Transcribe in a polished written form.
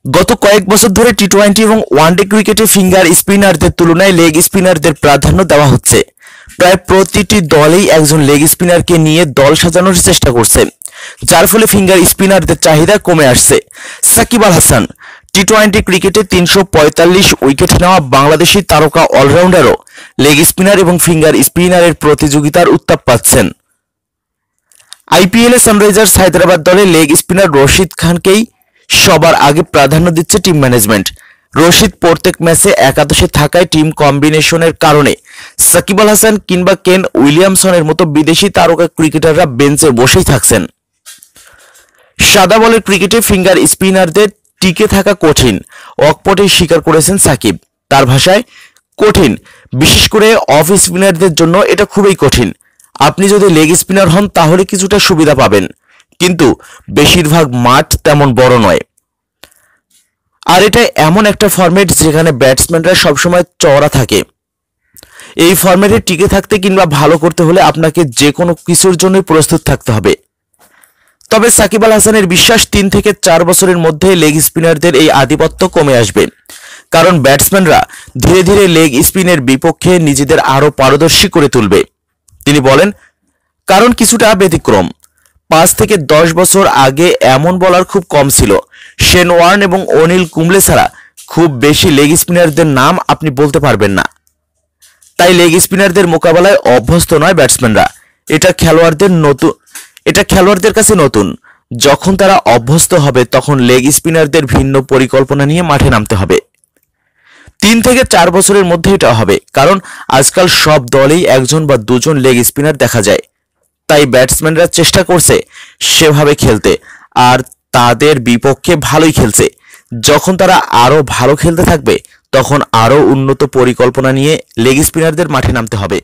গত কয়েক বছর ধরে টি-20 এবং ওয়ানডে ক্রিকেটে ফিঙ্গার স্পিনারদের তুলনায় লেগ স্পিনারদের প্রাধান্য দেওয়া হচ্ছে। প্রায় প্রতিটি দলেই একজন লেগ স্পিনারকে নিয়ে দল সাজানোর চেষ্টা করছে, যার ফলে ফিঙ্গার স্পিনারদের চাহিদা কমে আসছে। সাকিব আল হাসান টি-20 ক্রিকেটে 345 উইকেট নেওয়া বাংলাদেশি তারকা অলরাউন্ডারও লেগ স্পিনার এবং ফিঙ্গার স্পিনারের প্রতিযোগিতার উত্তাপ পাচ্ছেন। আইপিএলে সানরাইজার্স হায়দ্রাবাদ দলে লেগ স্পিনার রশিদ খানকেই সবার আগে প্রাধান্য দিচ্ছে টিম ম্যানেজমেন্ট। রশিদ প্রত্যেক ম্যাচে একাদশে থাকায় টিম কম্বিনেশনের কারণে সাকিব আল হাসান কিংবা কেন উইলিয়ামসনের মতো বিদেশি তারকা ক্রিকেটাররা বেঞ্চে বসেই থাকছেন। সাদা বলের ক্রিকেটে ফিঙ্গার স্পিনারদের টিকে থাকা কঠিন, অকপটেই স্বীকার করেছেন সাকিব। তার ভাষায় কঠিন, বিশেষ করে অফ স্পিনারদের জন্য এটা খুবই কঠিন। আপনি যদি লেগ স্পিনার হন তাহলে কিছুটা সুবিধা পাবেন, কিন্তু বেশিরভাগ মাঠ তেমন বড় নয়। আর এটা এমন একটা ফরম্যাট যেখানে ব্যাটসম্যানরা সবসময় চওড়া থাকে। এই ফরম্যাটে টিকে থাকতে কিংবা ভালো করতে হলে আপনাকে যে কোনো কিছুর জন্যই প্রস্তুত থাকতে হবে। তবে সাকিব আল হাসানের বিশ্বাস 3 থেকে 4 বছরের মধ্যে লেগ স্পিনারদের এই আধিপত্য কমে আসবে, কারণ ব্যাটসম্যানরা ধীরে ধীরে লেগ স্পিনের বিপক্ষে নিজেদের আরও পারদর্শী করে তুলবে। তিনি বলেন, কারণ কিছুটা ব্যতিক্রম। 5 থেকে 10 বছর আগে এমন বলার খুব কম ছিল। শেন ওয়ার্ন এবং অনিল কুম্বলে ছাড়া খুব বেশি লেগ স্পিনারদের নাম আপনি বলতে পারবেন না। তাই লেগ স্পিনারদের মোকাবেলায় অভ্যস্ত নয় ব্যাটসম্যানরা। এটা খেলোয়াড়দের কাছে নতুন। যখন তারা অভ্যস্ত হবে তখন লেগ স্পিনারদের ভিন্ন পরিকল্পনা নিয়ে মাঠে নামতে হবে। 3 থেকে 4 বছরের মধ্যে এটা হবে, কারণ আজকাল সব দলেই একজন বা দুজন লেগ স্পিনার দেখা যায়। তাই ব্যাটসম্যানরা চেষ্টা করছে সেভাবে খেলতে, আর তাদের বিপক্ষে ভালোই খেলছে। যখন তারা আরো ভালো খেলতে থাকবে তখন আরো উন্নত পরিকল্পনা নিয়ে লেগ স্পিনারদের মাঠে নামতে হবে।